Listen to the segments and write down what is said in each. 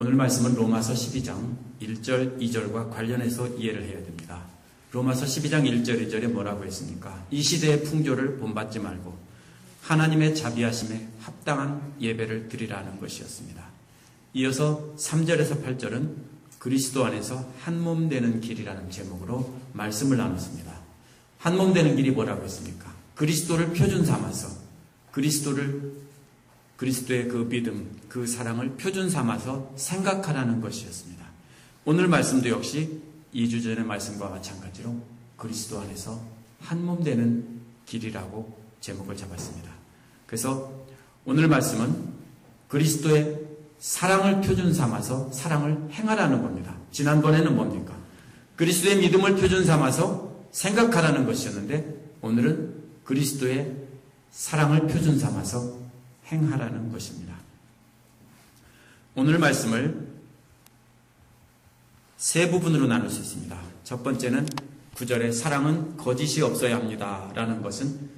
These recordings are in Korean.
오늘 말씀은 로마서 12장 1절, 2절과 관련해서 이해를 해야 됩니다. 로마서 12장 1절, 2절에 뭐라고 했습니까? 이 시대의 풍조를 본받지 말고 하나님의 자비하심에 합당한 예배를 드리라는 것이었습니다. 이어서 3절에서 8절은 그리스도 안에서 한몸 되는 길이라는 제목으로 말씀을 나눴습니다. 한몸 되는 길이 뭐라고 했습니까? 그리스도를 표준 삼아서 그리스도의 그 믿음, 그 사랑을 표준 삼아서 생각하라는 것이었습니다. 오늘 말씀도 역시 2주 전의 말씀과 마찬가지로 그리스도 안에서 한몸 되는 길이라고 제목을 잡았습니다. 그래서 오늘 말씀은 그리스도의 사랑을 표준 삼아서 사랑을 행하라는 겁니다. 지난번에는 뭡니까? 그리스도의 믿음을 표준 삼아서 생각하라는 것이었는데 오늘은 그리스도의 사랑을 표준 삼아서 행하라는 것입니다. 오늘 말씀을 세 부분으로 나눌 수 있습니다. 첫 번째는 9절에 사랑은 거짓이 없어야 합니다 라는 것은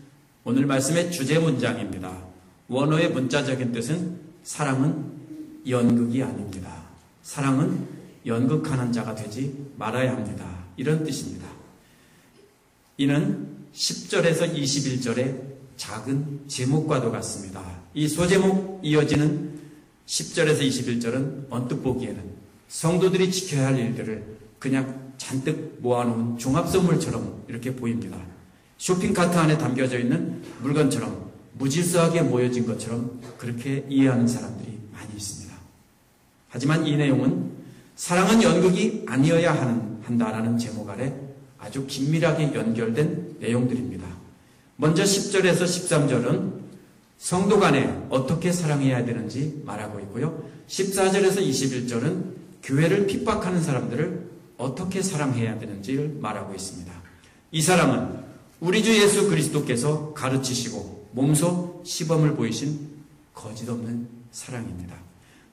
오늘 말씀의 주제 문장입니다. 원어의 문자적인 뜻은 사랑은 연극이 아닙니다. 사랑은 연극하는 자가 되지 말아야 합니다. 이런 뜻입니다. 이는 10절에서 21절의 작은 제목과도 같습니다. 이 소제목 이어지는 10절에서 21절은 언뜻 보기에는 성도들이 지켜야 할 일들을 그냥 잔뜩 모아놓은 종합선물처럼 이렇게 보입니다. 쇼핑카트 안에 담겨져 있는 물건처럼 무질서하게 모여진 것처럼 그렇게 이해하는 사람들이 많이 있습니다. 하지만 이 내용은 사랑은 연극이 아니어야 한다라는 제목 아래 아주 긴밀하게 연결된 내용들입니다. 먼저 10절에서 13절은 성도 간에 어떻게 사랑해야 되는지 말하고 있고요. 14절에서 21절은 교회를 핍박하는 사람들을 어떻게 사랑해야 되는지를 말하고 있습니다. 이 사랑은 우리 주 예수 그리스도께서 가르치시고 몸소 시범을 보이신 거짓없는 사랑입니다.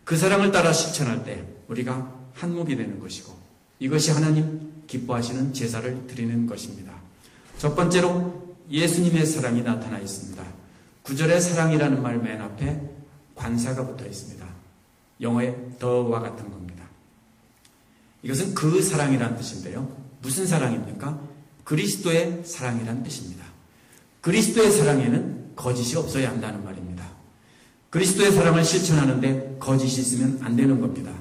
그 사랑을 따라 실천할 때 우리가 한몫이 되는 것이고 이것이 하나님 기뻐하시는 제사를 드리는 것입니다. 첫 번째로 예수님의 사랑이 나타나 있습니다. 9절에 사랑이라는 말 맨 앞에 관사가 붙어 있습니다. 영어의 더와 같은 겁니다. 이것은 그 사랑이라는 뜻인데요. 무슨 사랑입니까? 그리스도의 사랑이라는 뜻입니다. 그리스도의 사랑에는 거짓이 없어야 한다는 말입니다. 그리스도의 사랑을 실천하는데 거짓이 있으면 안 되는 겁니다.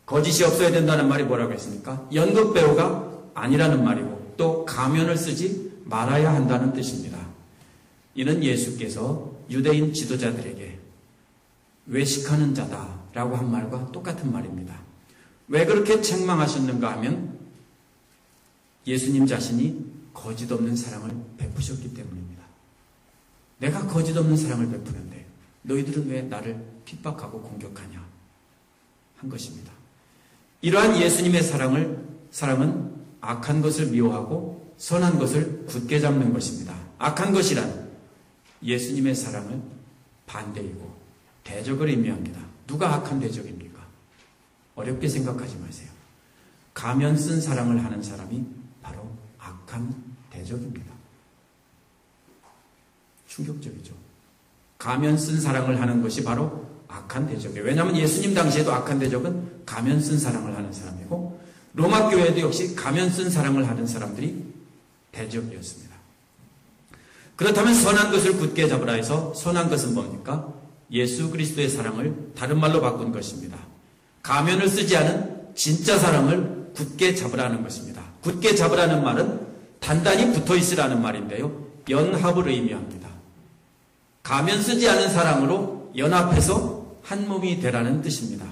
거짓이 없어야 된다는 말이 뭐라고 했습니까? 연극 배우가 아니라는 말이고 또 가면을 쓰지 말아야 한다는 뜻입니다. 이는 예수께서 유대인 지도자들에게 외식하는 자다라고 한 말과 똑같은 말입니다. 왜 그렇게 책망하셨는가 하면 예수님 자신이 거짓없는 사랑을 베푸셨기 때문입니다. 내가 거짓없는 사랑을 베푸는데 너희들은 왜 나를 핍박하고 공격하냐 한 것입니다. 이러한 예수님의 사랑은 악한 것을 미워하고 선한 것을 굳게 잡는 것입니다. 악한 것이란 예수님의 사랑을 반대이고 대적을 의미합니다. 누가 악한 대적입니까? 어렵게 생각하지 마세요. 가면 쓴 사랑을 하는 사람이 바로 악한 대적입니다. 충격적이죠. 가면 쓴 사랑을 하는 것이 바로 악한 대적이에요. 왜냐하면 예수님 당시에도 악한 대적은 가면 쓴 사랑을 하는 사람이고 로마 교회도 역시 가면 쓴 사랑을 하는 사람들이 대적이었습니다. 그렇다면 선한 것을 굳게 잡으라 해서 선한 것은 뭡니까? 예수 그리스도의 사랑을 다른 말로 바꾼 것입니다. 가면을 쓰지 않은 진짜 사랑을 굳게 잡으라는 것입니다. 굳게 잡으라는 말은 단단히 붙어 있으라는 말인데요. 연합을 의미합니다. 가면 쓰지 않은 사랑으로 연합해서 한 몸이 되라는 뜻입니다.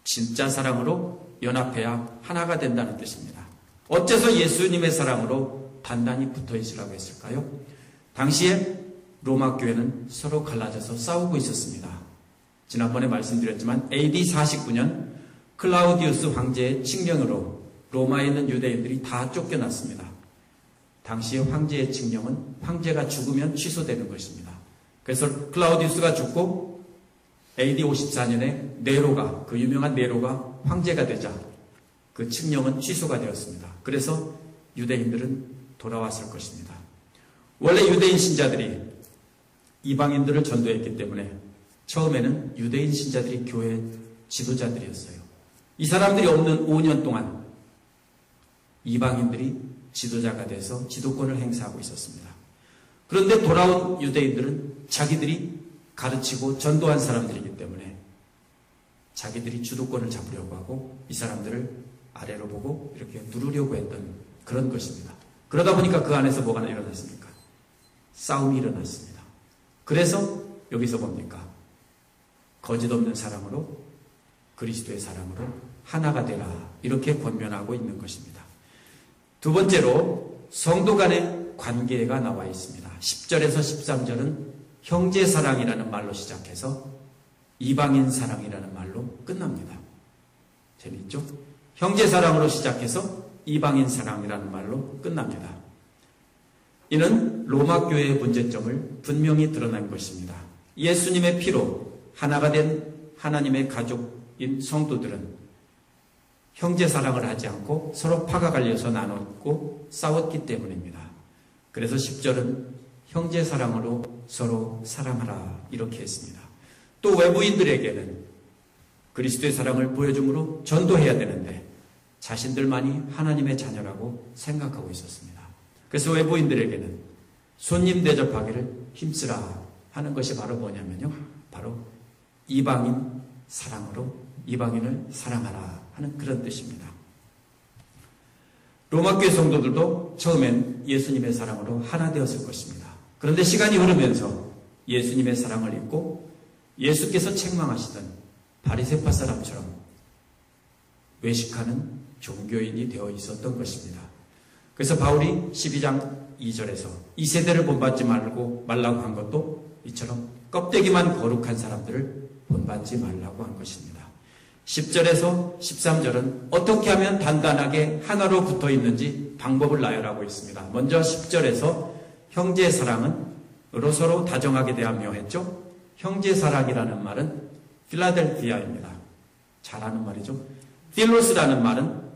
진짜 사랑으로 연합해야 하나가 된다는 뜻입니다. 어째서 예수님의 사랑으로 단단히 붙어 있으라고 했을까요? 당시에 로마 교회는 서로 갈라져서 싸우고 있었습니다. 지난번에 말씀드렸지만 AD 49년 클라우디우스 황제의 칙령으로 로마에 있는 유대인들이 다 쫓겨났습니다. 당시의 황제의 칙령은 황제가 죽으면 취소되는 것입니다. 그래서 클라우디우스가 죽고 AD 54년에 네로가, 그 유명한 네로가 황제가 되자 그 칙령은 취소가 되었습니다. 그래서 유대인들은 돌아왔을 것입니다. 원래 유대인 신자들이 이방인들을 전도했기 때문에 처음에는 유대인 신자들이 교회 지도자들이었어요. 이 사람들이 없는 5년 동안 이방인들이 지도자가 돼서 지도권을 행사하고 있었습니다. 그런데 돌아온 유대인들은 자기들이 가르치고 전도한 사람들이기 때문에 자기들이 주도권을 잡으려고 하고 이 사람들을 아래로 보고 이렇게 누르려고 했던 그런 것입니다. 그러다 보니까 그 안에서 뭐가 일어났습니까? 싸움이 일어났습니다. 그래서 여기서 뭡니까? 거짓 없는 사랑으로 그리스도의 사랑으로 하나가 되라 이렇게 권면하고 있는 것입니다. 두 번째로 성도 간의 관계가 나와 있습니다. 10절에서 13절은 형제 사랑이라는 말로 시작해서 이방인 사랑이라는 말로 끝납니다. 재미있죠? 형제 사랑으로 시작해서 이방인 사랑이라는 말로 끝납니다. 이는 로마 교회의 문제점을 분명히 드러낸 것입니다. 예수님의 피로 하나가 된 하나님의 가족인 성도들은 형제 사랑을 하지 않고 서로 파가 갈려서 나눴고 싸웠기 때문입니다. 그래서 10절은 형제 사랑으로 서로 사랑하라 이렇게 했습니다. 또 외부인들에게는 그리스도의 사랑을 보여줌으로 전도해야 되는데 자신들만이 하나님의 자녀라고 생각하고 있었습니다. 그래서 외부인들에게는 손님 대접하기를 힘쓰라 하는 것이 바로 뭐냐면요. 바로 이방인 사랑으로 이방인을 사랑하라 하는 그런 뜻입니다. 로마교회 성도들도 처음엔 예수님의 사랑으로 하나 되었을 것입니다. 그런데 시간이 흐르면서 예수님의 사랑을 잊고 예수께서 책망하시던 바리새파 사람처럼 외식하는 종교인이 되어 있었던 것입니다. 그래서 바울이 12장 2절에서 이 세대를 본받지 말라고 한 것도 이처럼 껍데기만 거룩한 사람들을 본받지 말라고 한 것입니다. 10절에서 13절은 어떻게 하면 단단하게 하나로 붙어 있는지 방법을 나열하고 있습니다. 먼저 10절에서 형제 사랑은 서로 다정하게 대하며 했죠. 형제 사랑이라는 말은 필라델피아입니다. 잘하는 말이죠. 필로스라는 말은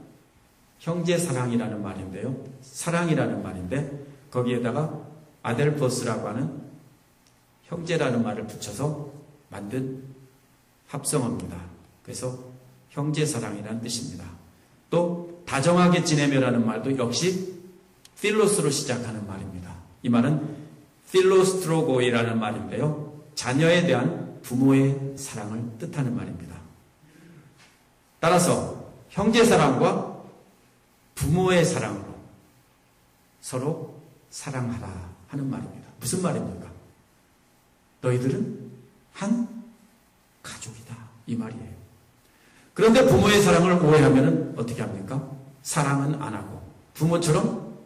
형제 사랑이라는 말인데요. 사랑이라는 말인데 거기에다가 아델포스라고 하는 형제라는 말을 붙여서 만든 합성어입니다. 그래서 형제 사랑이라는 뜻입니다. 또 다정하게 지내며라는 말도 역시 필로스로 시작하는 말입니다. 이 말은 필로스트로고이라는 말인데요. 자녀에 대한 부모의 사랑을 뜻하는 말입니다. 따라서 형제 사랑과 부모의 사랑으로 서로 사랑하라 하는 말입니다. 무슨 말입니까? 너희들은 한 가족이다 이 말이에요. 그런데 부모의 사랑을 오해하면 어떻게 합니까? 사랑은 안 하고 부모처럼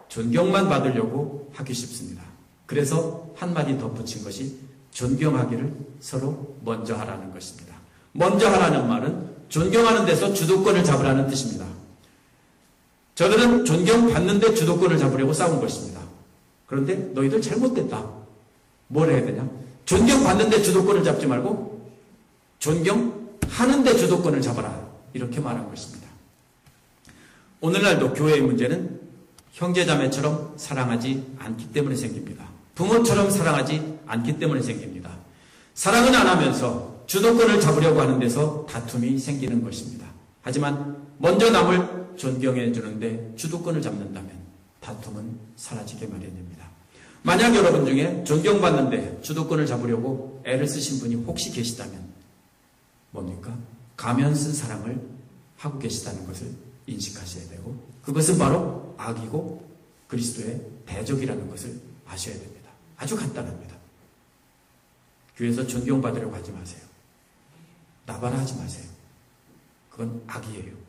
존경만 받으려고 하기 쉽습니다. 그래서 한마디 덧붙인 것이 존경하기를 서로 먼저 하라는 것입니다. 먼저 하라는 말은 존경하는 데서 주도권을 잡으라는 뜻입니다. 저들은 존경받는데 주도권을 잡으려고 싸운 것입니다. 그런데 너희들 잘못됐다. 뭘 해야 되냐? 존경받는데 주도권을 잡지 말고 존경하는데 주도권을 잡아라. 이렇게 말한 것입니다. 오늘날도 교회의 문제는 형제자매처럼 사랑하지 않기 때문에 생깁니다. 부모처럼 사랑하지 않기 때문에 생깁니다. 사랑은 안 하면서 주도권을 잡으려고 하는 데서 다툼이 생기는 것입니다. 하지만 먼저 남을 존경해 주는데 주도권을 잡는다면 다툼은 사라지게 마련입니다. 만약 여러분 중에 존경받는데 주도권을 잡으려고 애를 쓰신 분이 혹시 계시다면 뭡니까? 가면 쓴 사랑을 하고 계시다는 것을 인식하셔야 되고 그것은 바로 악이고 그리스도의 대적이라는 것을 아셔야 됩니다. 아주 간단합니다. 교회에서 존경받으려고 하지 마세요. 나발라 하지 마세요. 그건 악이에요.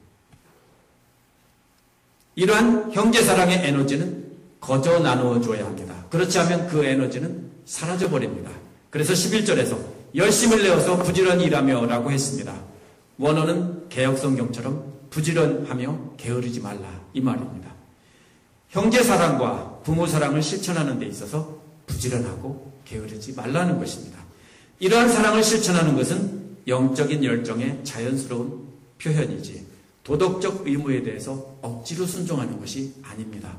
이러한 형제사랑의 에너지는 거저 나누어 줘야 합니다. 그렇지 않으면 그 에너지는 사라져버립니다. 그래서 11절에서 열심을 내어서 부지런히 일하며 라고 했습니다. 원어는 개역성경처럼 부지런하며 게으르지 말라 이 말입니다. 형제사랑과 부모사랑을 실천하는 데 있어서 부지런하고 게으르지 말라는 것입니다. 이러한 사랑을 실천하는 것은 영적인 열정의 자연스러운 표현이지 도덕적 의무에 대해서 억지로 순종하는 것이 아닙니다.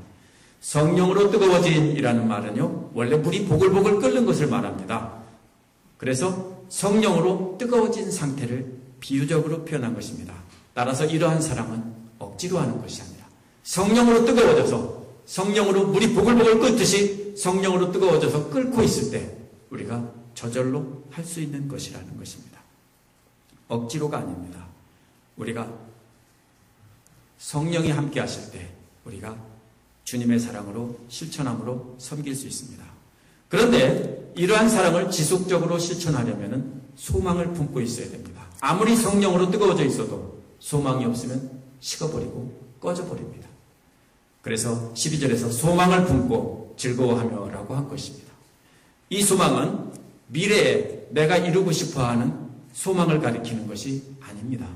성령으로 뜨거워진이라는 말은요, 원래 물이 보글보글 끓는 것을 말합니다. 그래서 성령으로 뜨거워진 상태를 비유적으로 표현한 것입니다. 따라서 이러한 사랑은 억지로 하는 것이 아니라 성령으로 뜨거워져서, 성령으로 물이 보글보글 끓듯이 성령으로 뜨거워져서 끓고 있을 때 우리가 저절로 할 수 있는 것이라는 것입니다. 억지로가 아닙니다. 우리가 성령이 함께 하실 때 우리가 주님의 사랑으로 실천함으로 섬길 수 있습니다. 그런데 이러한 사랑을 지속적으로 실천하려면 소망을 품고 있어야 됩니다. 아무리 성령으로 뜨거워져 있어도 소망이 없으면 식어버리고 꺼져버립니다. 그래서 12절에서 소망을 품고 즐거워하며 라고 한 것입니다. 이 소망은 미래에 내가 이루고 싶어하는 소망을 가리키는 것이 아닙니다.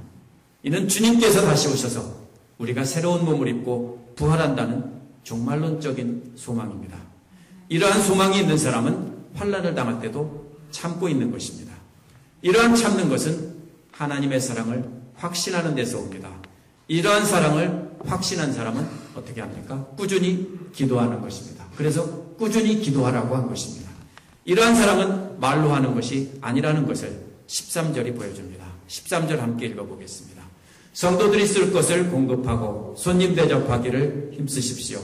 이는 주님께서 다시 오셔서 우리가 새로운 몸을 입고 부활한다는 종말론적인 소망입니다. 이러한 소망이 있는 사람은 환난을 당할 때도 참고 있는 것입니다. 이러한 참는 것은 하나님의 사랑을 확신하는 데서 옵니다. 이러한 사랑을 확신한 사람은 어떻게 합니까? 꾸준히 기도하는 것입니다. 그래서 꾸준히 기도하라고 한 것입니다. 이러한 사랑은 말로 하는 것이 아니라는 것을 13절이 보여줍니다. 13절 함께 읽어보겠습니다. 성도들이 쓸 것을 공급하고 손님 대접하기를 힘쓰십시오.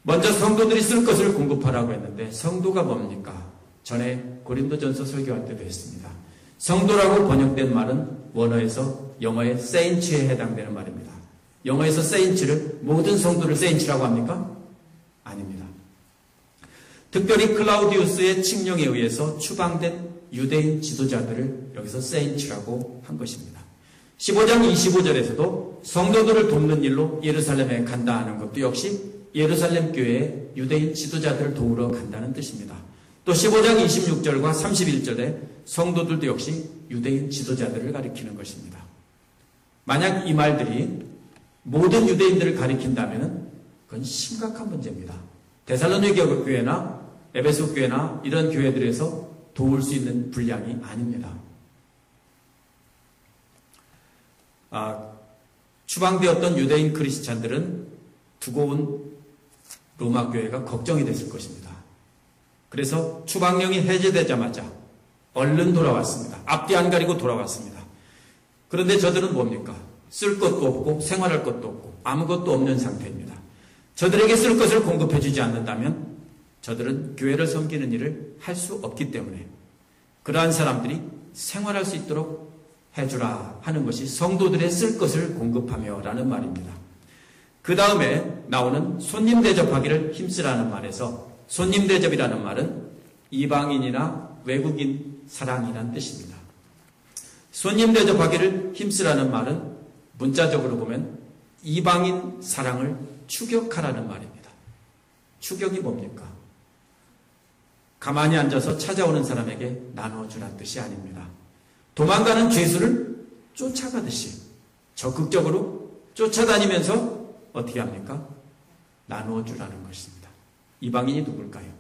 먼저 성도들이 쓸 것을 공급하라고 했는데 성도가 뭡니까? 전에 고린도전서 설교할 때도 했습니다. 성도라고 번역된 말은 원어에서 영어의 saints에 해당되는 말입니다. 영어에서 saints를 모든 성도를 saints라고 합니까? 아닙니다. 특별히 클라우디우스의 칙령에 의해서 추방된 유대인 지도자들을 여기서 saints라고 한 것입니다. 15장 25절에서도 성도들을 돕는 일로 예루살렘에 간다 하는 것도 역시 예루살렘 교회의 유대인 지도자들을 도우러 간다는 뜻입니다. 또 15장 26절과 31절에 성도들도 역시 유대인 지도자들을 가리키는 것입니다. 만약 이 말들이 모든 유대인들을 가리킨다면 그건 심각한 문제입니다. 데살로니가 교회나 에베소 교회나 이런 교회들에서 도울 수 있는 분량이 아닙니다. 추방되었던 유대인 크리스찬들은 두고 온 로마 교회가 걱정이 됐을 것입니다. 그래서 추방령이 해제되자마자 얼른 돌아왔습니다. 앞뒤 안 가리고 돌아왔습니다. 그런데 저들은 뭡니까? 쓸 것도 없고 생활할 것도 없고 아무것도 없는 상태입니다. 저들에게 쓸 것을 공급해 주지 않는다면 저들은 교회를 섬기는 일을 할 수 없기 때문에 그러한 사람들이 생활할 수 있도록 해주라 하는 것이 성도들의 쓸 것을 공급하며 라는 말입니다. 그 다음에 나오는 손님 대접하기를 힘쓰라는 말에서 손님 대접이라는 말은 이방인이나 외국인 사랑이라는 뜻입니다. 손님 대접하기를 힘쓰라는 말은 문자적으로 보면 이방인 사랑을 추격하라는 말입니다. 추격이 뭡니까? 가만히 앉아서 찾아오는 사람에게 나눠주라는 뜻이 아닙니다. 도망가는 죄수를 쫓아가듯이 적극적으로 쫓아다니면서 어떻게 합니까? 나누어주라는 것입니다. 이방인이 누굴까요?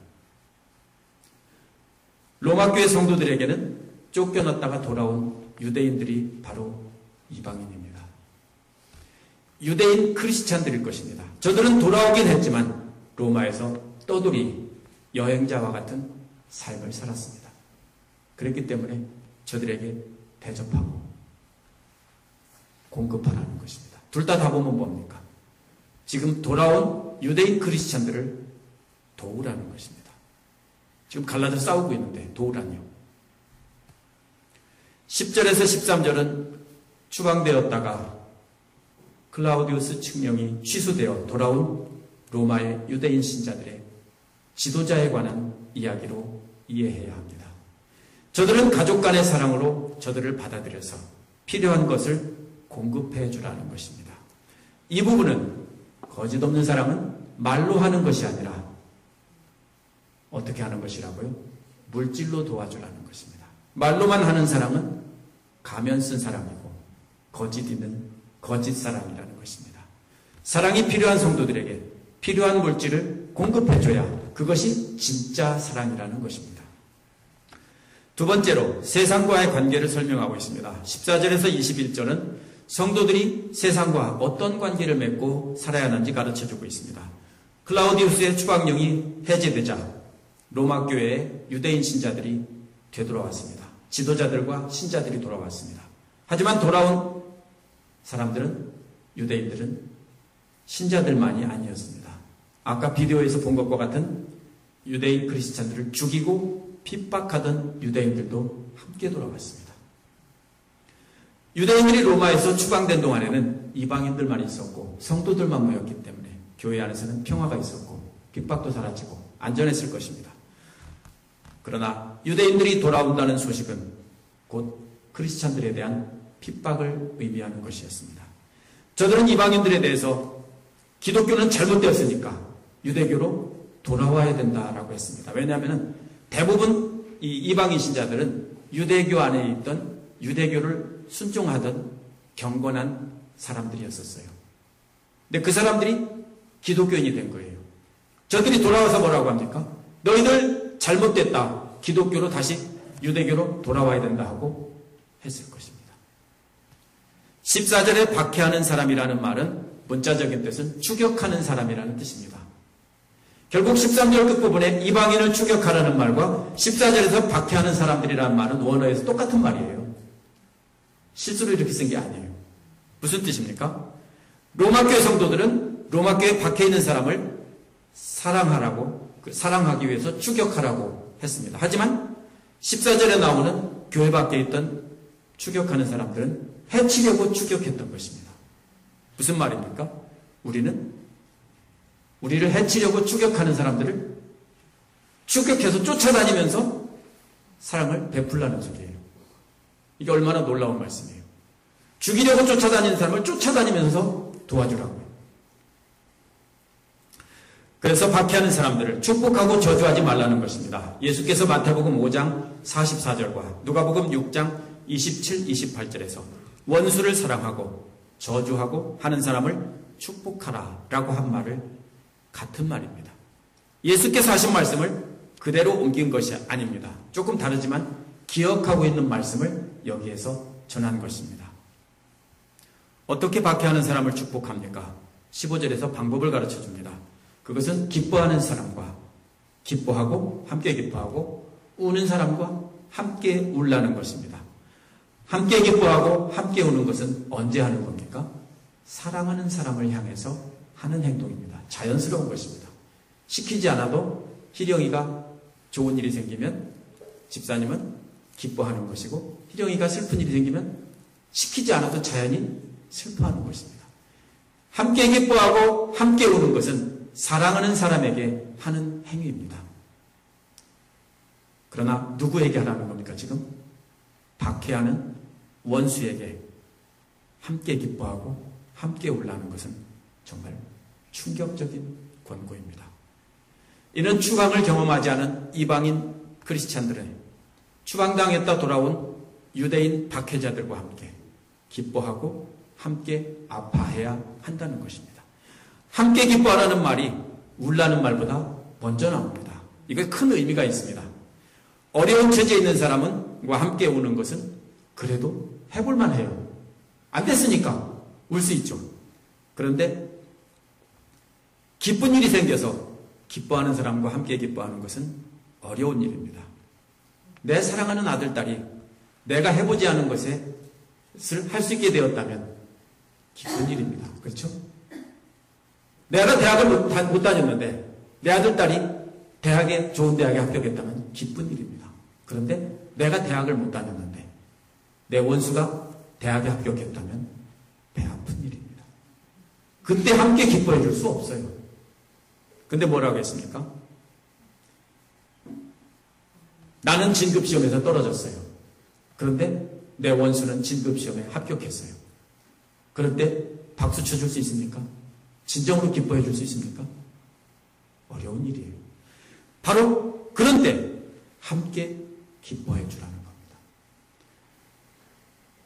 로마교회 성도들에게는 쫓겨났다가 돌아온 유대인들이 바로 이방인입니다. 유대인 크리스찬들일 것입니다. 저들은 돌아오긴 했지만 로마에서 떠돌이 여행자와 같은 삶을 살았습니다. 그랬기 때문에 저들에게 대접하고 공급하라는 것입니다. 둘 다 보면 뭡니까? 지금 돌아온 유대인 크리스찬들을 도우라는 것입니다. 지금 갈라져 싸우고 있는데 도우라뇨. 10절에서 13절은 추방되었다가 클라우디우스 칙령이 취소되어 돌아온 로마의 유대인 신자들의 지도자에 관한 이야기로 이해해야 합니다. 저들은 가족 간의 사랑으로 저들을 받아들여서 필요한 것을 공급해 주라는 것입니다. 이 부분은 거짓 없는 사랑은 말로 하는 것이 아니라 어떻게 하는 것이라고요? 물질로 도와주라는 것입니다. 말로만 하는 사랑은 가면 쓴 사랑이고 거짓 있는 거짓 사랑이라는 것입니다. 사랑이 필요한 성도들에게 필요한 물질을 공급해줘야 그것이 진짜 사랑이라는 것입니다. 두 번째로 세상과의 관계를 설명하고 있습니다. 14절에서 21절은 성도들이 세상과 어떤 관계를 맺고 살아야 하는지 가르쳐주고 있습니다. 클라우디우스의 추방령이 해제되자 로마 교회의 유대인 신자들이 되돌아왔습니다. 지도자들과 신자들이 돌아왔습니다. 하지만 돌아온 사람들은, 유대인들은 신자들만이 아니었습니다. 아까 비디오에서 본 것과 같은 유대인 크리스찬들을 죽이고 핍박하던 유대인들도 함께 돌아왔습니다. 유대인들이 로마에서 추방된 동안에는 이방인들만 있었고 성도들만 모였기 때문에 교회 안에서는 평화가 있었고 핍박도 사라지고 안전했을 것입니다. 그러나 유대인들이 돌아온다는 소식은 곧 크리스찬들에 대한 핍박을 의미하는 것이었습니다. 저들은 이방인들에 대해서 기독교는 잘못되었으니까 유대교로 돌아와야 된다라고 했습니다. 왜냐하면 대부분 이 이방인 신자들은 유대교 안에 있던 유대교를 순종하던 경건한 사람들이었었어요. 근데 그 사람들이 기독교인이 된 거예요. 저들이 돌아와서 뭐라고 합니까? 너희들 잘못됐다. 기독교로 다시 유대교로 돌아와야 된다 하고 했을 것입니다. 14절에 박해하는 사람이라는 말은 문자적인 뜻은 추격하는 사람이라는 뜻입니다. 결국 13절 끝부분에 이방인을 추격하라는 말과 14절에서 박해하는 사람들이라는 말은 원어에서 똑같은 말이에요. 실수로 이렇게 쓴 게 아니에요. 무슨 뜻입니까? 로마교회 성도들은 로마교회에 박해 있는 사람을 사랑하기 위해서 추격하라고 했습니다. 하지만 14절에 나오는 교회 밖에 있던 추격하는 사람들은 해치려고 추격했던 것입니다. 무슨 말입니까? 우리를 해치려고 추격하는 사람들을 추격해서 쫓아다니면서 사랑을 베풀라는 소리예요. 이게 얼마나 놀라운 말씀이에요. 죽이려고 쫓아다니는 사람을 쫓아다니면서 도와주라고요. 그래서 박해하는 사람들을 축복하고 저주하지 말라는 것입니다. 예수께서 마태복음 5장 44절과 누가복음 6장 27, 28절에서 원수를 사랑하고 저주하고 하는 사람을 축복하라 라고 한 말을 같은 말입니다. 예수께서 하신 말씀을 그대로 옮긴 것이 아닙니다. 조금 다르지만 기억하고 있는 말씀을 여기에서 전한 것입니다. 어떻게 박해하는 사람을 축복합니까? 15절에서 방법을 가르쳐 줍니다. 그것은 기뻐하는 사람과 기뻐하고 함께 기뻐하고 우는 사람과 함께 울라는 것입니다. 함께 기뻐하고 함께 우는 것은 언제 하는 겁니까? 사랑하는 사람을 향해서 하는 행동입니다. 자연스러운 것입니다. 시키지 않아도 희령이가 좋은 일이 생기면 집사님은 기뻐하는 것이고 희령이가 슬픈 일이 생기면 시키지 않아도 자연히 슬퍼하는 것입니다. 함께 기뻐하고 함께 우는 것은 사랑하는 사람에게 하는 행위입니다. 그러나 누구에게 하라는 겁니까 지금? 박해하는 원수에게 함께 기뻐하고 함께 울라는 것은 정말 충격적인 권고입니다. 이는 추방을 경험하지 않은 이방인 크리스찬들은 추방당했다 돌아온 유대인 박해자들과 함께 기뻐하고 함께 아파해야 한다는 것입니다. 함께 기뻐하라는 말이 울라는 말보다 먼저 나옵니다. 이게 큰 의미가 있습니다. 어려운 처지에 있는 사람과 함께 우는 것은 그래도 해볼만 해요. 안 됐으니까 울 수 있죠. 그런데 기쁜 일이 생겨서 기뻐하는 사람과 함께 기뻐하는 것은 어려운 일입니다. 내 사랑하는 아들, 딸이 내가 해보지 않은 것을 할 수 있게 되었다면 기쁜 일입니다. 그렇죠? 내가 대학을 못 다녔는데 내 아들, 딸이 좋은 대학에 합격했다면 기쁜 일입니다. 그런데 내가 대학을 못 다녔는데 내 원수가 대학에 합격했다면 배 아픈 일입니다. 그때 함께 기뻐해 줄 수 없어요. 근데 뭐라고 했습니까? 나는 진급시험에서 떨어졌어요. 그런데 내 원수는 진급시험에 합격했어요. 그런데 박수 쳐줄 수 있습니까? 진정으로 기뻐해 줄 수 있습니까? 어려운 일이에요. 바로 그런 때 함께 기뻐해 주라는 겁니다.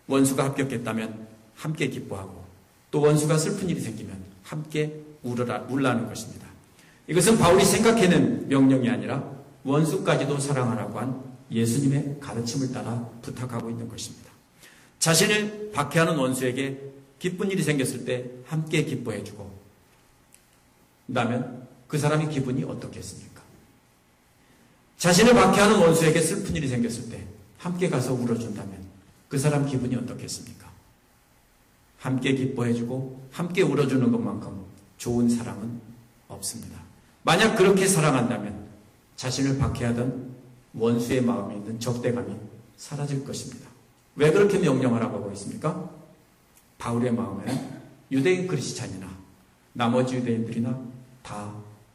원수가 합격했다면 함께 기뻐하고 또 원수가 슬픈 일이 생기면 함께 울라는 것입니다. 이것은 바울이 생각해낸 명령이 아니라 원수까지도 사랑하라고 한 예수님의 가르침을 따라 부탁하고 있는 것입니다. 자신을 박해하는 원수에게 기쁜 일이 생겼을 때 함께 기뻐해주고 그다음에 그 사람의 기분이 어떻겠습니까? 자신을 박해하는 원수에게 슬픈 일이 생겼을 때 함께 가서 울어준다면 그 사람 기분이 어떻겠습니까? 함께 기뻐해주고 함께 울어주는 것만큼 좋은 사랑은 없습니다. 만약 그렇게 사랑한다면 자신을 박해하던 원수의 마음에 있는 적대감이 사라질 것입니다. 왜 그렇게 명령하라고 하고 있습니까? 바울의 마음에는 유대인 크리스찬이나 나머지 유대인들이나 다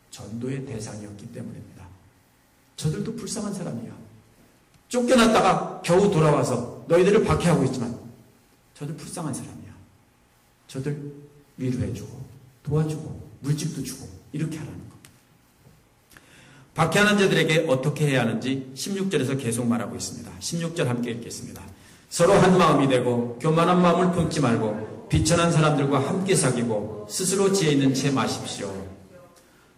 전도의 대상이었기 때문입니다. 저들도 불쌍한 사람이야. 쫓겨났다가 겨우 돌아와서 너희들을 박해하고 있지만 저들 불쌍한 사람이야. 저들 위로해주고 도와주고 물집도 주고 이렇게 하라는 것. 박해하는 자들에게 어떻게 해야 하는지 16절에서 계속 말하고 있습니다. 16절 함께 읽겠습니다. 서로 한 마음이 되고 교만한 마음을 품지 말고 비천한 사람들과 함께 사귀고 스스로 지혜 있는 채 마십시오.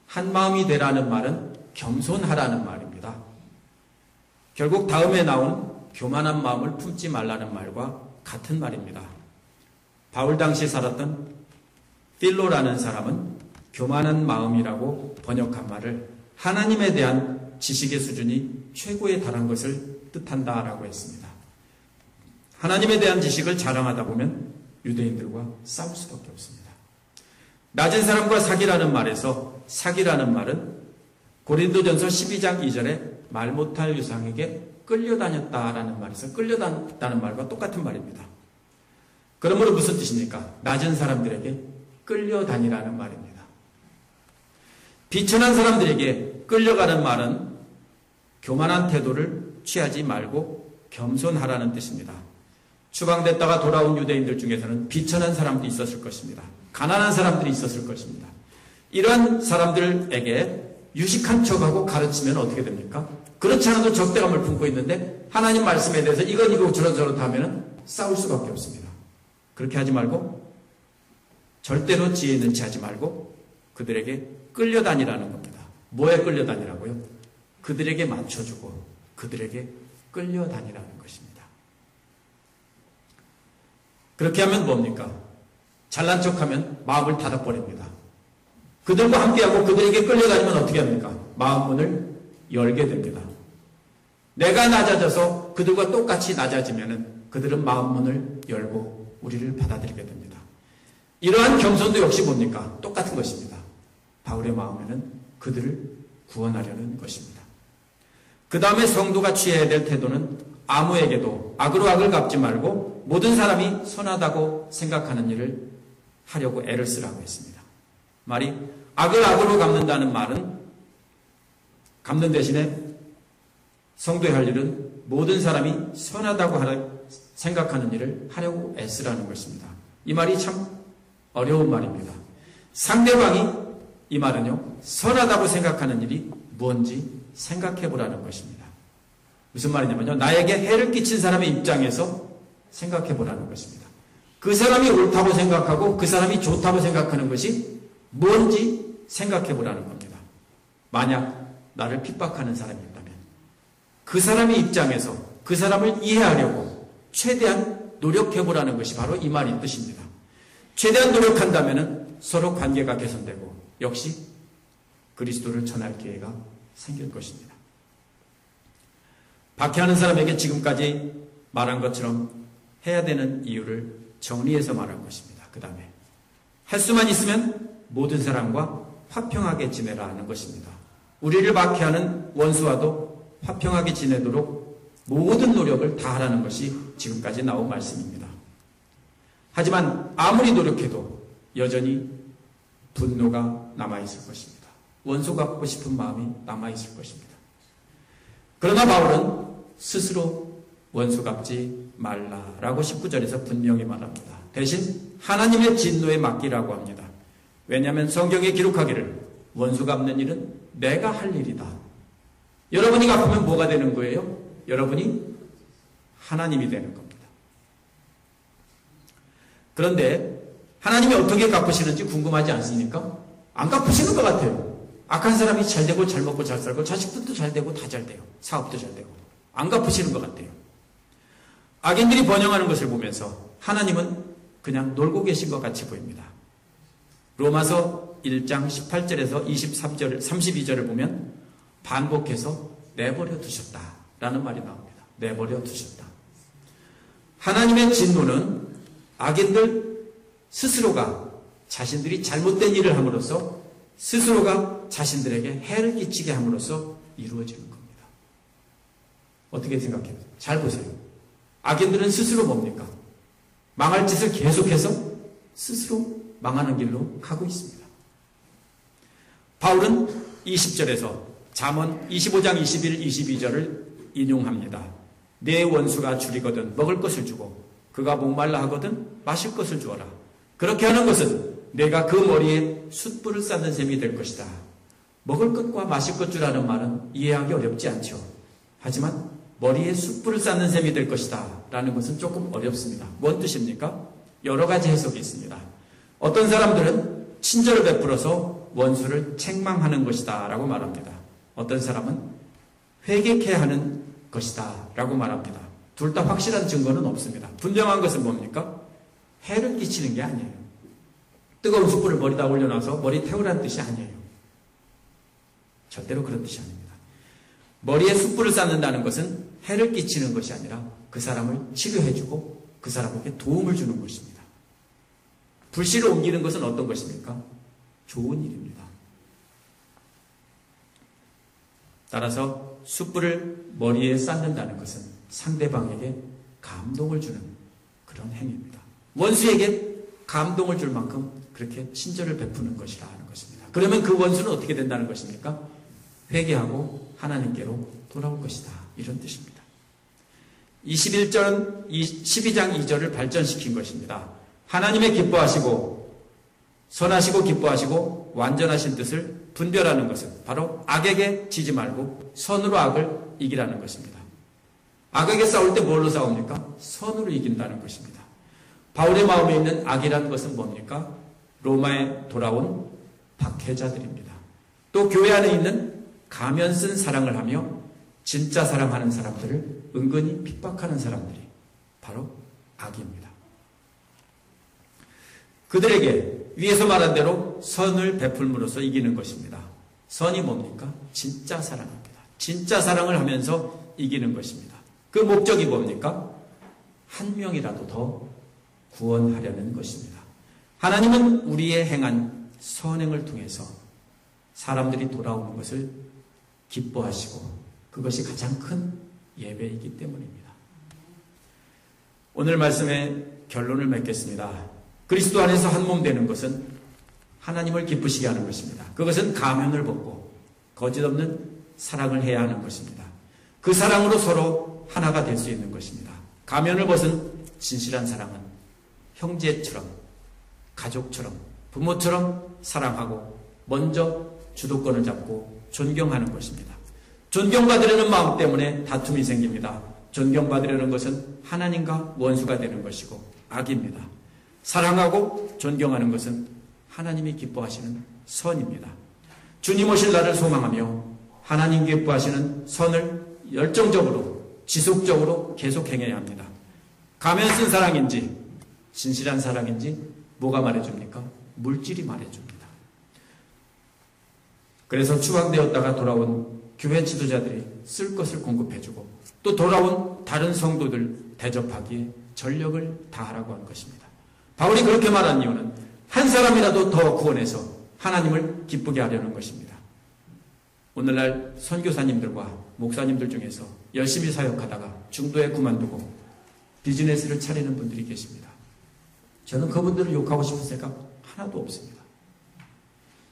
한 마음이 되라는 말은 겸손하라는 말입니다. 결국 다음에 나온 교만한 마음을 품지 말라는 말과 같은 말입니다. 바울 당시 살았던 필로라는 사람은 교만한 마음이라고 번역한 말을 하나님에 대한 지식의 수준이 최고에 달한 것을 뜻한다라고 했습니다. 하나님에 대한 지식을 자랑하다 보면 유대인들과 싸울 수밖에 없습니다. 낮은 사람과 사귀라는 말에서 사귀라는 말은 고린도전서 12장 2절에 말 못할 유상에게 끌려다녔다라는 말에서 끌려다녔다는 말과 똑같은 말입니다. 그러므로 무슨 뜻입니까? 낮은 사람들에게 끌려다니라는 말입니다. 비천한 사람들에게 끌려가는 말은 교만한 태도를 취하지 말고 겸손하라는 뜻입니다. 추방됐다가 돌아온 유대인들 중에서는 비천한 사람도 있었을 것입니다. 가난한 사람들이 있었을 것입니다. 이러한 사람들에게 유식한 척하고 가르치면 어떻게 됩니까? 그렇지 않아도 적대감을 품고 있는데 하나님 말씀에 대해서 이건 이거 저런 하면은 싸울 수밖에 없습니다. 그렇게 하지 말고 절대로 지혜 있는 채 하지 말고 그들에게 끌려다니라는 겁니다. 뭐에 끌려다니라고요? 그들에게 맞춰주고 그들에게 끌려다니라는 것입니다. 그렇게 하면 뭡니까? 잘난 척하면 마음을 닫아버립니다. 그들과 함께하고 그들에게 끌려다니면 어떻게 합니까? 마음 문을 열게 됩니다. 내가 낮아져서 그들과 똑같이 낮아지면 그들은 마음 문을 열고 우리를 받아들이게 됩니다. 이러한 겸손도 역시 뭡니까? 똑같은 것입니다. 바울의 마음에는 그들을 구원하려는 것입니다. 그 다음에 성도가 취해야 될 태도는 아무에게도 악으로 악을 갚지 말고 모든 사람이 선하다고 생각하는 일을 하려고 애를 쓰라고 했습니다. 말이 악을 악으로 갚는다는 말은 갚는 대신에 성도의 할 일은 모든 사람이 선하다고 생각하는 일을 하려고 애쓰라는 것입니다. 이 말이 참 어려운 말입니다. 상대방이 이 말은요, 선하다고 생각하는 일이 뭔지 생각해 보라는 것입니다. 무슨 말이냐면요, 나에게 해를 끼친 사람의 입장에서 생각해 보라는 것입니다. 그 사람이 옳다고 생각하고 그 사람이 좋다고 생각하는 것이 뭔지 생각해 보라는 겁니다. 만약 나를 핍박하는 사람이 있다면 그 사람의 입장에서 그 사람을 이해하려고 최대한 노력해 보라는 것이 바로 이 말의 뜻입니다. 최대한 노력한다면 서로 관계가 개선되고 역시 그리스도를 전할 기회가 생길 것입니다. 박해하는 사람에게 지금까지 말한 것처럼 해야 되는 이유를 정리해서 말한 것입니다. 그 다음에 할 수만 있으면 모든 사람과 화평하게 지내라 하는 것입니다. 우리를 박해하는 원수와도 화평하게 지내도록 모든 노력을 다하라는 것이 지금까지 나온 말씀입니다. 하지만 아무리 노력해도 여전히 분노가 남아있을 것입니다. 원수 갚고 싶은 마음이 남아있을 것입니다. 그러나 바울은 스스로 원수 갚지 말라라고 19절에서 분명히 말합니다. 대신 하나님의 진노에 맡기라고 합니다. 왜냐하면 성경에 기록하기를 원수 갚는 일은 내가 할 일이다. 여러분이 갚으면 뭐가 되는 거예요? 여러분이 하나님이 되는 겁니다. 그런데 하나님이 어떻게 갚으시는지 궁금하지 않습니까? 안 갚으시는 것 같아요. 악한 사람이 잘 되고 잘 먹고 잘 살고 자식들도 잘 되고 다 잘 돼요. 사업도 잘 되고. 안 갚으시는 것 같아요. 악인들이 번영하는 것을 보면서 하나님은 그냥 놀고 계신 것 같이 보입니다. 로마서 1장 18절에서 32절을 보면 반복해서 내버려 두셨다라는 말이 나옵니다. 내버려 두셨다. 하나님의 진노는 악인들 스스로가 자신들이 잘못된 일을 함으로써 스스로가 자신들에게 해를 끼치게 함으로써 이루어지는 겁니다. 어떻게 생각해요? 잘 보세요. 악인들은 스스로 뭡니까? 망할 짓을 계속해서 스스로 망하는 길로 가고 있습니다. 바울은 20절에서 잠언 25장 21, 22절을 인용합니다. 내 원수가 줄이거든 먹을 것을 주고 그가 목말라 하거든 마실 것을 주어라. 그렇게 하는 것은 내가 그 머리에 숯불을 쌓는 셈이 될 것이다. 먹을 것과 마실 것 주라는 말은 이해하기 어렵지 않죠. 하지만 머리에 숯불을 쌓는 셈이 될 것이다 라는 것은 조금 어렵습니다. 뭔 뜻입니까? 여러 가지 해석이 있습니다. 어떤 사람들은 친절을 베풀어서 원수를 책망하는 것이다 라고 말합니다. 어떤 사람은 회개케 하는 것이다 라고 말합니다. 둘 다 확실한 증거는 없습니다. 분명한 것은 뭡니까? 해를 끼치는 게 아니에요. 뜨거운 숯불을 머리다 올려놔서 머리 태우라는 뜻이 아니에요. 절대로 그런 뜻이 아닙니다. 머리에 숯불을 쌓는다는 것은 해를 끼치는 것이 아니라 그 사람을 치료해주고 그 사람에게 도움을 주는 것입니다. 불씨를 옮기는 것은 어떤 것입니까? 좋은 일입니다. 따라서 숯불을 머리에 쌓는다는 것은 상대방에게 감동을 주는 그런 행위입니다. 원수에게 감동을 줄 만큼 그렇게 친절을 베푸는 것이라는 것입니다. 그러면 그 원수는 어떻게 된다는 것입니까? 회개하고 하나님께로 돌아올 것이다. 이런 뜻입니다. 12장 2절을 발전시킨 것입니다. 하나님의 기뻐하시고 선하시고 기뻐하시고 완전하신 뜻을 분별하는 것은 바로 악에게 지지 말고 선으로 악을 이기라는 것입니다. 악에게 싸울 때 뭘로 싸웁니까? 선으로 이긴다는 것입니다. 바울의 마음에 있는 악이라는 것은 뭡니까? 로마에 돌아온 박해자들입니다. 또 교회 안에 있는 가면 쓴 사랑을 하며 진짜 사랑하는 사람들을 은근히 핍박하는 사람들이 바로 악입니다. 그들에게 위에서 말한 대로 선을 베풀므로써 이기는 것입니다. 선이 뭡니까? 진짜 사랑입니다. 진짜 사랑을 하면서 이기는 것입니다. 그 목적이 뭡니까? 한 명이라도 더 구원하려는 것입니다. 하나님은 우리의 행한 선행을 통해서 사람들이 돌아오는 것을 기뻐하시고 그것이 가장 큰 예배이기 때문입니다. 오늘 말씀의 결론을 맺겠습니다. 그리스도 안에서 한 몸 되는 것은 하나님을 기쁘시게 하는 것입니다. 그것은 가면을 벗고 거짓없는 사랑을 해야 하는 것입니다. 그 사랑으로 서로 하나가 될 수 있는 것입니다. 가면을 벗은 진실한 사랑은 형제처럼, 가족처럼, 부모처럼 사랑하고 먼저 주도권을 잡고 존경하는 것입니다. 존경받으려는 마음 때문에 다툼이 생깁니다. 존경받으려는 것은 하나님과 원수가 되는 것이고 악입니다. 사랑하고 존경하는 것은 하나님이 기뻐하시는 선입니다. 주님 오실 날을 소망하며 하나님 기뻐하시는 선을 열정적으로 지속적으로 계속 행해야 합니다. 가면 쓴 사랑인지 진실한 사랑인지 뭐가 말해줍니까? 물질이 말해줍니다. 그래서 추방되었다가 돌아온 교회 지도자들이 쓸 것을 공급해주고 또 돌아온 다른 성도들 대접하기에 전력을 다하라고 한 것입니다. 바울이 그렇게 말한 이유는 한 사람이라도 더 구원해서 하나님을 기쁘게 하려는 것입니다. 오늘날 선교사님들과 목사님들 중에서 열심히 사역하다가 중도에 그만두고 비즈니스를 차리는 분들이 계십니다. 저는 그분들을 욕하고 싶은 생각 하나도 없습니다.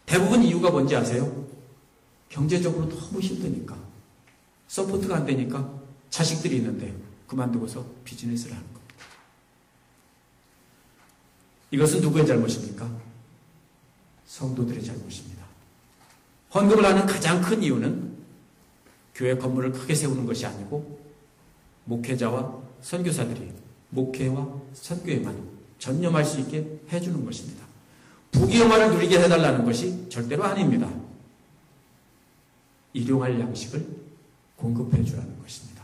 대부분 이유가 뭔지 아세요? 경제적으로 너무 힘드니까, 서포트가 안 되니까 자식들이 있는데 그만두고서 비즈니스를 하는 겁니다. 이것은 누구의 잘못입니까? 성도들의 잘못입니다. 헌금을 하는 가장 큰 이유는 교회 건물을 크게 세우는 것이 아니고 목회자와 선교사들이 목회와 선교에만 전념할 수 있게 해주는 것입니다. 부귀영화를 누리게 해달라는 것이 절대로 아닙니다. 일용할 양식을 공급해 주라는 것입니다.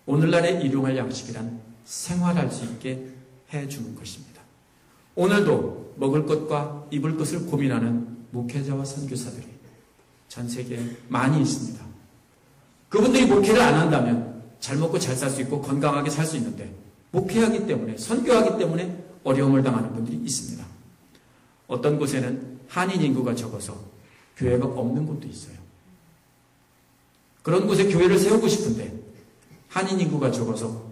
오늘날의 일용할 양식이란 생활할 수 있게 해주는 것입니다. 오늘도 먹을 것과 입을 것을 고민하는 목회자와 선교사들이 전 세계에 많이 있습니다. 그분들이 목회를 안 한다면 잘 먹고 잘 살 수 있고 건강하게 살 수 있는데 목회하기 때문에 선교하기 때문에 어려움을 당하는 분들이 있습니다. 어떤 곳에는 한인 인구가 적어서 교회가 없는 곳도 있어요. 그런 곳에 교회를 세우고 싶은데 한인 인구가 적어서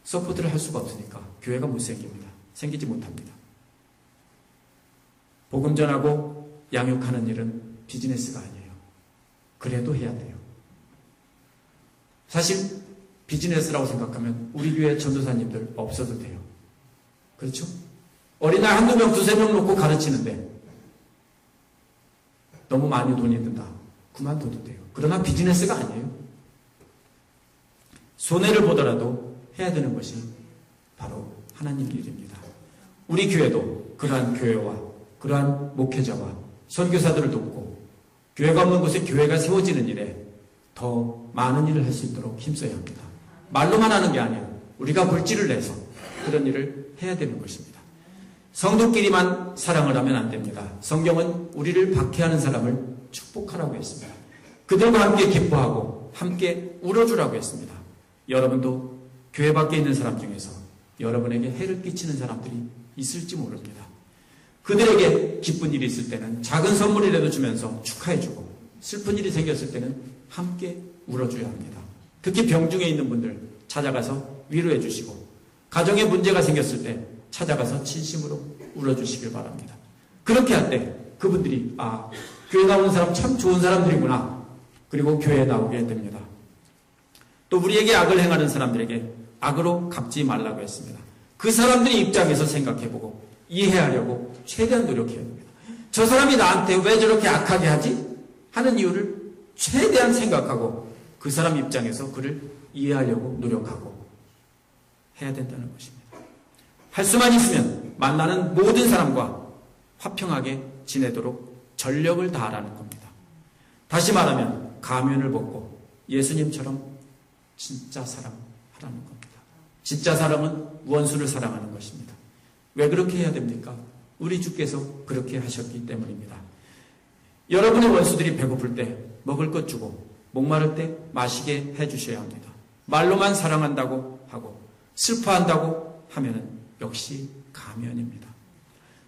서포트를 할 수가 없으니까 교회가 못 생깁니다. 생기지 못합니다. 복음 전하고 양육하는 일은 비즈니스가 아니에요. 그래도 해야 돼요. 사실 비즈니스라고 생각하면 우리 교회 전도사님들 없어도 돼요. 그렇죠? 어린아이 한두 명, 두세 명 놓고 가르치는데 너무 많이 돈이 든다. 그만둬도 돼요. 그러나 비즈니스가 아니에요. 손해를 보더라도 해야 되는 것이 바로 하나님 일입니다. 우리 교회도 그러한 교회와 그러한 목회자와 선교사들을 돕고 교회가 없는 곳에 교회가 세워지는 일에 더 많은 일을 할 수 있도록 힘써야 합니다. 말로만 하는 게 아니에요. 우리가 골찌를 내서 그런 일을 해야 되는 것입니다. 성도끼리만 사랑을 하면 안 됩니다. 성경은 우리를 박해하는 사람을 축복하라고 했습니다. 그들과 함께 기뻐하고 함께 울어주라고 했습니다. 여러분도 교회 밖에 있는 사람 중에서 여러분에게 해를 끼치는 사람들이 있을지 모릅니다. 그들에게 기쁜 일이 있을 때는 작은 선물이라도 주면서 축하해주고 슬픈 일이 생겼을 때는 함께 울어줘야 합니다. 특히 병중에 있는 분들 찾아가서 위로해 주시고 가정에 문제가 생겼을 때 찾아가서 진심으로 울어주시길 바랍니다. 그렇게 할 때 그분들이 교회 나오는 사람 참 좋은 사람들이구나. 그리고 교회에 나오게 됩니다. 또 우리에게 악을 행하는 사람들에게 악으로 갚지 말라고 했습니다. 그 사람들의 입장에서 생각해보고 이해하려고 최대한 노력해야 됩니다. 저 사람이 나한테 왜 저렇게 악하게 하지? 하는 이유를 최대한 생각하고 그 사람 입장에서 그를 이해하려고 노력하고 해야 된다는 것입니다. 할 수만 있으면 만나는 모든 사람과 화평하게 지내도록 전력을 다하라는 겁니다. 다시 말하면 가면을 벗고 예수님처럼 진짜 사랑하라는 겁니다. 진짜 사랑은 원수를 사랑하는 것입니다. 왜 그렇게 해야 됩니까? 우리 주께서 그렇게 하셨기 때문입니다. 여러분의 원수들이 배고플 때 먹을 것 주고 목마를 때 마시게 해주셔야 합니다. 말로만 사랑한다고 하고 슬퍼한다고 하면은 역시 가면입니다.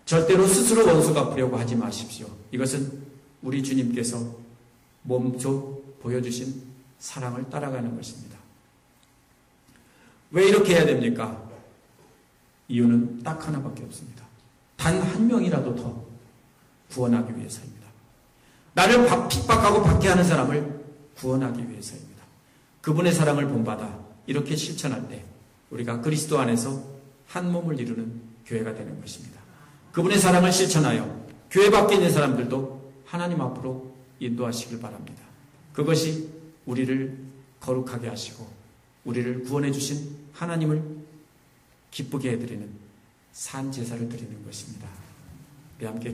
절대로 스스로 원수 갚으려고 하지 마십시오. 이것은 우리 주님께서 몸소 보여주신 사랑을 따라가는 것입니다. 왜 이렇게 해야 됩니까? 이유는 딱 하나밖에 없습니다. 단 한 명이라도 더 구원하기 위해서입니다. 나를 핍박하고 박해하는 사람을 구원하기 위해서입니다. 그분의 사랑을 본받아 이렇게 실천할 때 우리가 그리스도 안에서 한 몸을 이루는 교회가 되는 것입니다. 그분의 사랑을 실천하여 교회 밖에 있는 사람들도 하나님 앞으로 인도하시길 바랍니다. 그것이 우리를 거룩하게 하시고 우리를 구원해 주신 하나님을 기쁘게 해드리는 산 제사를 드리는 것입니다. 우리 함께